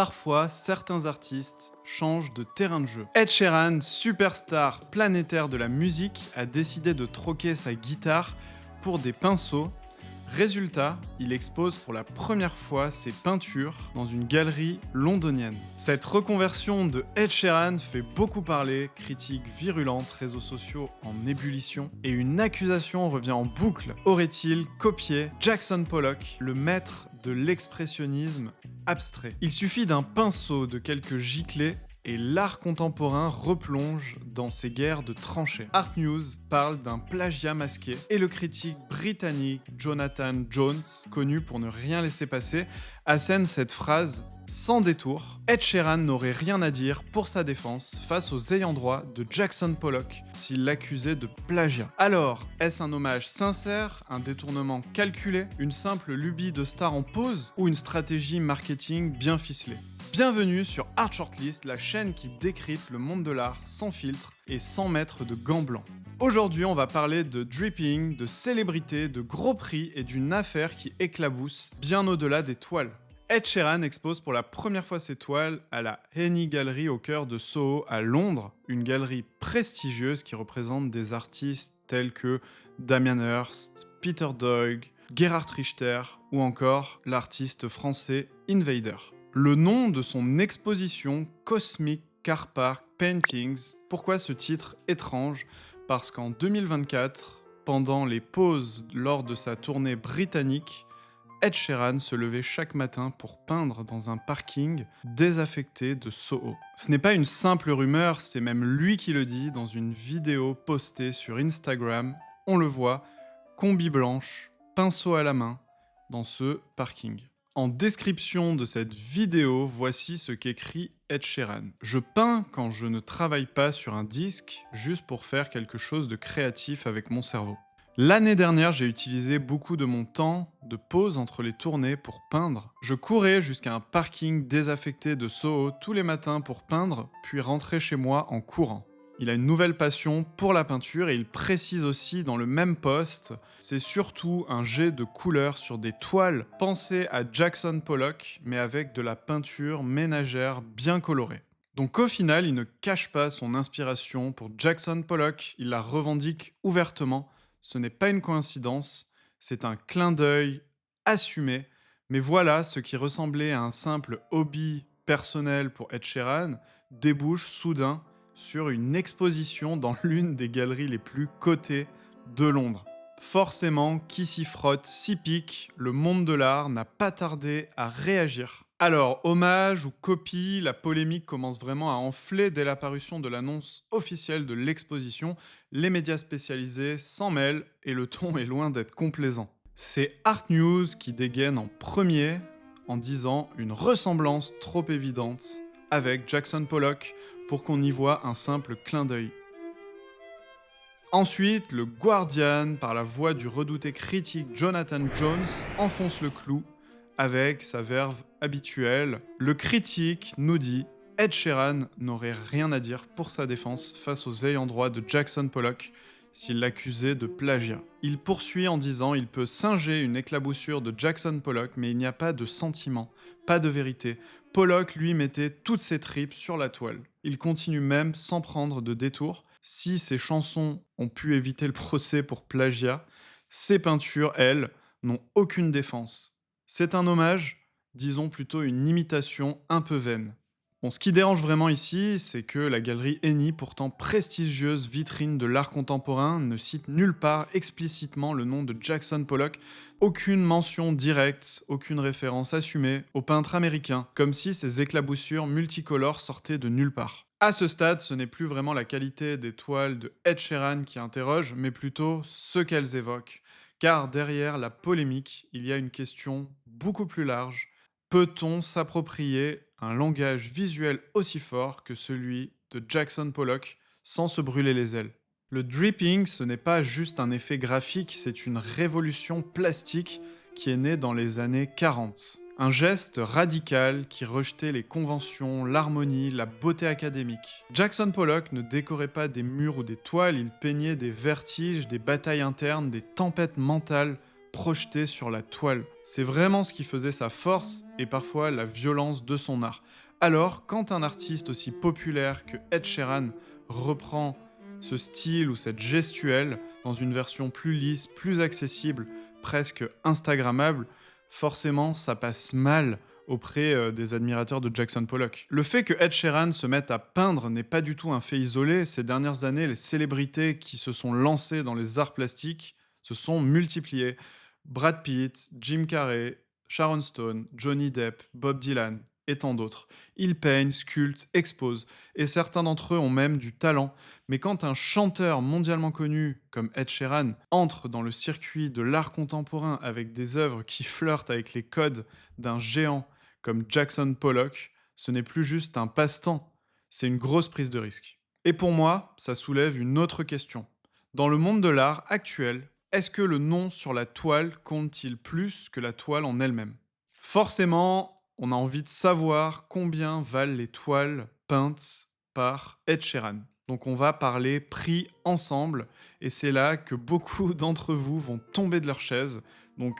Parfois, certains artistes changent de terrain de jeu. Ed Sheeran, superstar planétaire de la musique, a décidé de troquer sa guitare pour des pinceaux. Résultat, il expose pour la première fois ses peintures dans une galerie londonienne. Cette reconversion de Ed Sheeran fait beaucoup parler, critiques virulentes, réseaux sociaux en ébullition, et une accusation revient en boucle. Aurait-il copié Jackson Pollock, le maître de l'expressionnisme abstrait? Il suffit d'un pinceau, de quelques giclées, et l'art contemporain replonge dans ses guerres de tranchées. Art News parle d'un plagiat masqué, et le critique britannique Jonathan Jones, connu pour ne rien laisser passer, assène cette phrase sans détour. Ed Sheeran n'aurait rien à dire pour sa défense face aux ayants droit de Jackson Pollock s'il l'accusait de plagiat. Alors, est-ce un hommage sincère, un détournement calculé, une simple lubie de star en pause ou une stratégie marketing bien ficelée? Bienvenue sur Art Shortlist, la chaîne qui décrypte le monde de l'art sans filtre et sans mettre de gants blancs. Aujourd'hui, on va parler de dripping, de célébrité, de gros prix et d'une affaire qui éclabousse bien au-delà des toiles. Ed Sheeran expose pour la première fois ses toiles à la Henny Gallery au cœur de Soho à Londres, une galerie prestigieuse qui représente des artistes tels que Damien Hirst, Peter Doig, Gerhard Richter ou encore l'artiste français Invader. Le nom de son exposition, Cosmic Car Park Paintings. Pourquoi ce titre étrange? Parce qu'en 2024, pendant les pauses lors de sa tournée britannique, Ed Sheeran se levait chaque matin pour peindre dans un parking désaffecté de Soho. Ce n'est pas une simple rumeur, c'est même lui qui le dit dans une vidéo postée sur Instagram. On le voit, combi blanche, pinceau à la main, dans ce parking. En description de cette vidéo, voici ce qu'écrit Ed Sheeran. Je peins quand je ne travaille pas sur un disque, juste pour faire quelque chose de créatif avec mon cerveau. L'année dernière, j'ai utilisé beaucoup de mon temps de pause entre les tournées pour peindre. Je courais jusqu'à un parking désaffecté de Soho tous les matins pour peindre, puis rentrer chez moi en courant. Il a une nouvelle passion pour la peinture et il précise aussi dans le même post, c'est surtout un jet de couleurs sur des toiles pensées à Jackson Pollock, mais avec de la peinture ménagère bien colorée. Donc au final, il ne cache pas son inspiration pour Jackson Pollock, il la revendique ouvertement. Ce n'est pas une coïncidence, c'est un clin d'œil assumé. Mais voilà, ce qui ressemblait à un simple hobby personnel pour Ed Sheeran débouche soudain sur une exposition dans l'une des galeries les plus cotées de Londres. Forcément, qui s'y frotte s'y pique, le monde de l'art n'a pas tardé à réagir. Alors, hommage ou copie, la polémique commence vraiment à enfler dès l'apparition de l'annonce officielle de l'exposition. Les médias spécialisés s'en mêlent et le ton est loin d'être complaisant. C'est Art News qui dégaine en premier en disant une ressemblance trop évidente avec Jackson Pollock pour qu'on y voit un simple clin d'œil. Ensuite, le Guardian, par la voix du redouté critique Jonathan Jones, enfonce le clou avec sa verve habituelle. Le critique nous dit « Ed Sheeran n'aurait rien à dire pour sa défense face aux ayants droit de Jackson Pollock s'il l'accusait de plagiat. » Il poursuit en disant « Il peut singer une éclaboussure de Jackson Pollock, mais il n'y a pas de sentiment, pas de vérité. Pollock, lui, mettait toutes ses tripes sur la toile. Il continue même sans prendre de détour. Si ses chansons ont pu éviter le procès pour plagiat, ses peintures, elles, n'ont aucune défense. C'est un hommage, disons plutôt une imitation un peu vaine. » Bon, ce qui dérange vraiment ici, c'est que la galerie Henny, pourtant prestigieuse vitrine de l'art contemporain, ne cite nulle part explicitement le nom de Jackson Pollock, aucune mention directe, aucune référence assumée au peintre américain, comme si ces éclaboussures multicolores sortaient de nulle part. À ce stade, ce n'est plus vraiment la qualité des toiles de Ed Sheeran qui interroge, mais plutôt ce qu'elles évoquent. Car derrière la polémique, il y a une question beaucoup plus large. Peut-on s'approprier un langage visuel aussi fort que celui de Jackson Pollock sans se brûler les ailes? Le dripping, ce n'est pas juste un effet graphique, c'est une révolution plastique qui est née dans les années 40. Un geste radical qui rejetait les conventions, l'harmonie, la beauté académique. Jackson Pollock ne décorait pas des murs ou des toiles, il peignait des vertiges, des batailles internes, des tempêtes mentales projetée sur la toile. C'est vraiment ce qui faisait sa force et parfois la violence de son art. Alors, quand un artiste aussi populaire que Ed Sheeran reprend ce style ou cette gestuelle dans une version plus lisse, plus accessible, presque instagrammable, forcément ça passe mal auprès des admirateurs de Jackson Pollock. Le fait que Ed Sheeran se mette à peindre n'est pas du tout un fait isolé. Ces dernières années, les célébrités qui se sont lancées dans les arts plastiques se sont multipliées. Brad Pitt, Jim Carrey, Sharon Stone, Johnny Depp, Bob Dylan et tant d'autres. Ils peignent, sculptent, exposent, et certains d'entre eux ont même du talent. Mais quand un chanteur mondialement connu comme Ed Sheeran entre dans le circuit de l'art contemporain avec des œuvres qui flirtent avec les codes d'un géant comme Jackson Pollock, ce n'est plus juste un passe-temps, c'est une grosse prise de risque. Et pour moi, ça soulève une autre question. Dans le monde de l'art actuel, est-ce que le nom sur la toile compte-t-il plus que la toile en elle-même? Forcément, on a envie de savoir combien valent les toiles peintes par Ed Sheeran. Donc on va parler prix ensemble, et c'est là que beaucoup d'entre vous vont tomber de leur chaise. Donc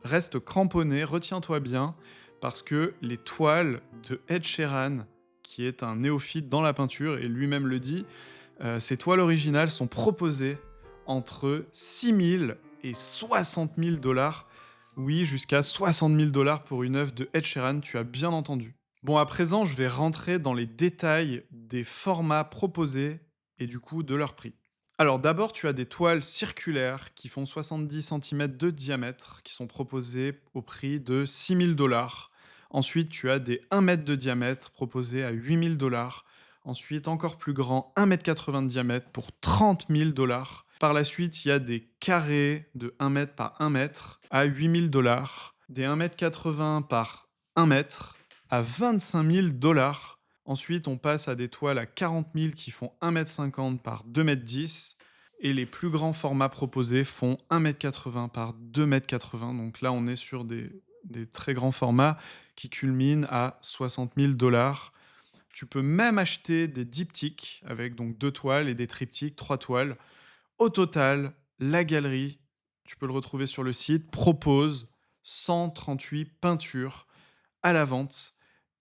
reste cramponné, retiens-toi bien, parce que les toiles de Ed Sheeran, qui est un néophyte dans la peinture, et lui-même le dit, ces toiles originales sont proposées entre 6 000 et 60 000 dollars. Oui, jusqu'à 60 000 dollars pour une œuvre de Ed Sheeran, tu as bien entendu. Bon, à présent, je vais rentrer dans les détails des formats proposés et du coup de leur prix. Alors d'abord, tu as des toiles circulaires qui font 70 cm de diamètre, qui sont proposées au prix de 6 000 dollars. Ensuite, tu as des 1 mètre de diamètre proposés à 8 000 dollars. Ensuite, encore plus grand, 1,80 m de diamètre pour 30 000 dollars. Par la suite, il y a des carrés de 1 mètre par 1 mètre à 8 000 dollars. Des 1,80 m par 1 mètre à 25 000 dollars. Ensuite, on passe à des toiles à 40 000 qui font 1,50 m par 2,10 m. Et les plus grands formats proposés font 1,80 m par 2,80 m. Donc là, on est sur des très grands formats qui culminent à 60 000 dollars. Tu peux même acheter des diptyques avec donc 2 toiles et des triptyques, 3 toiles. Au total, la galerie, tu peux le retrouver sur le site, propose 138 peintures à la vente.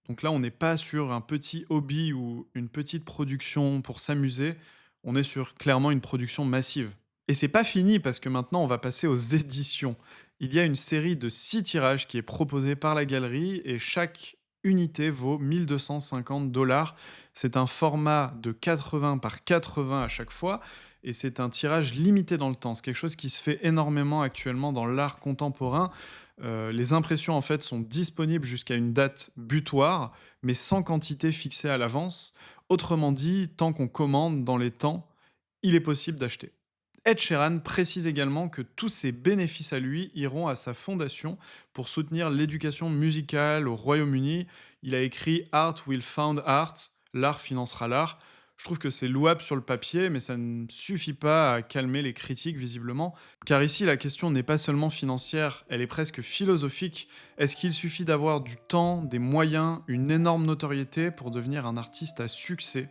Donc là, on n'est pas sur un petit hobby ou une petite production pour s'amuser, on est sur clairement une production massive. Et c'est pas fini parce que maintenant, on va passer aux éditions. Il y a une série de 6 tirages qui est proposée par la galerie et chaque unité vaut 1250 dollars. C'est un format de 80 par 80 à chaque fois et c'est un tirage limité dans le temps. C'est quelque chose qui se fait énormément actuellement dans l'art contemporain. Les impressions en fait sont disponibles jusqu'à une date butoir, mais sans quantité fixée à l'avance. Autrement dit, tant qu'on commande dans les temps, il est possible d'acheter. Ed Sheeran précise également que tous ses bénéfices à lui iront à sa fondation pour soutenir l'éducation musicale au Royaume-Uni. Il a écrit Art will found art, l'art financera l'art. Je trouve que c'est louable sur le papier, mais ça ne suffit pas à calmer les critiques visiblement. Car ici, la question n'est pas seulement financière, elle est presque philosophique. Est-ce qu'il suffit d'avoir du temps, des moyens, une énorme notoriété pour devenir un artiste à succès?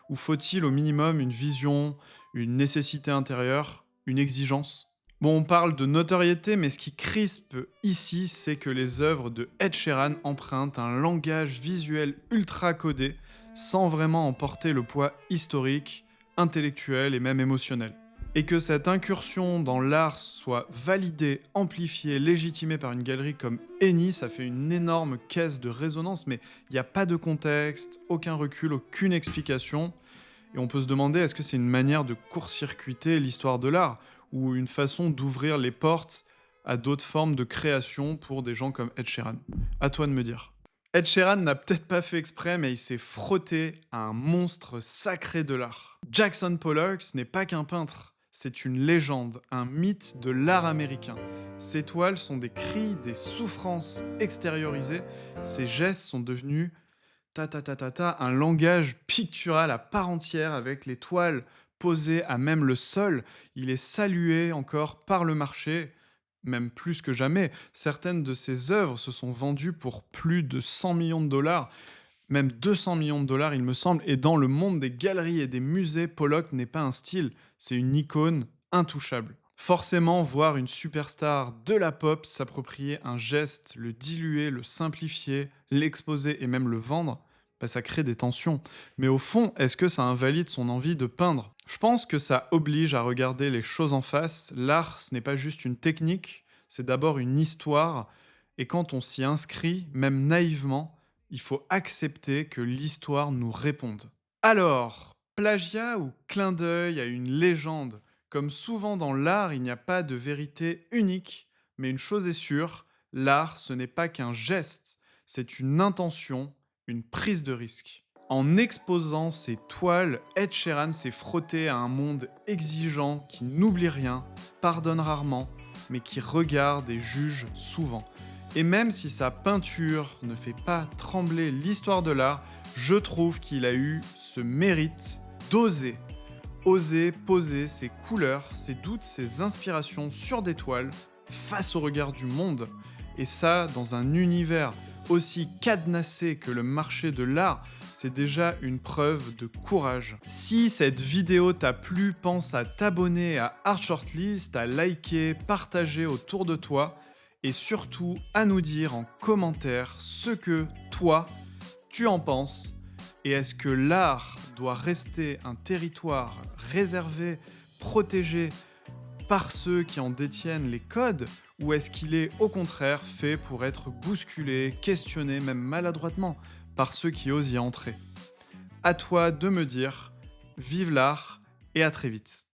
Ou faut-il au minimum une vision, une nécessité intérieure, une exigence? Bon, on parle de notoriété, mais ce qui crispe ici, c'est que les œuvres de Ed Sheeran empruntent un langage visuel ultra codé, sans vraiment en porter le poids historique, intellectuel et même émotionnel. Et que cette incursion dans l'art soit validée, amplifiée, légitimée par une galerie comme Eni, ça fait une énorme caisse de résonance, mais il n'y a pas de contexte, aucun recul, aucune explication. Et on peut se demander, est-ce que c'est une manière de court-circuiter l'histoire de l'art, ou une façon d'ouvrir les portes à d'autres formes de création pour des gens comme Ed Sheeran? À toi de me dire. Ed Sheeran n'a peut-être pas fait exprès, mais il s'est frotté à un monstre sacré de l'art. Jackson Pollock, ce n'est pas qu'un peintre, c'est une légende, un mythe de l'art américain. Ses toiles sont des cris, des souffrances extériorisées, ses gestes sont devenus un langage pictural à part entière avec les toiles posées à même le sol. Il est salué encore par le marché, même plus que jamais. Certaines de ses œuvres se sont vendues pour plus de 100 millions de dollars, même 200 millions de dollars il me semble, et dans le monde des galeries et des musées, Pollock n'est pas un style, c'est une icône intouchable. Forcément, voir une superstar de la pop s'approprier un geste, le diluer, le simplifier, l'exposer et même le vendre, bah, ça crée des tensions. Mais au fond, est-ce que ça invalide son envie de peindre? Je pense que ça oblige à regarder les choses en face. L'art, ce n'est pas juste une technique, c'est d'abord une histoire. Et quand on s'y inscrit, même naïvement, il faut accepter que l'histoire nous réponde. Alors, plagiat ou clin d'œil à une légende? Comme souvent dans l'art, il n'y a pas de vérité unique, mais une chose est sûre, l'art, ce n'est pas qu'un geste, c'est une intention, une prise de risque. En exposant ses toiles, Ed Sheeran s'est frotté à un monde exigeant qui n'oublie rien, pardonne rarement, mais qui regarde et juge souvent. Et même si sa peinture ne fait pas trembler l'histoire de l'art, je trouve qu'il a eu ce mérite d'oser. Oser poser ses couleurs, ses doutes, ses inspirations sur des toiles face au regard du monde. Et ça, dans un univers aussi cadenassé que le marché de l'art, c'est déjà une preuve de courage. Si cette vidéo t'a plu, pense à t'abonner à Art Shortlist, à liker, partager autour de toi et surtout à nous dire en commentaire ce que toi, tu en penses. Et est-ce que l'art doit rester un territoire réservé, protégé par ceux qui en détiennent les codes, ou est-ce qu'il est au contraire fait pour être bousculé, questionné, même maladroitement, par ceux qui osent y entrer? À toi de me dire, vive l'art et à très vite.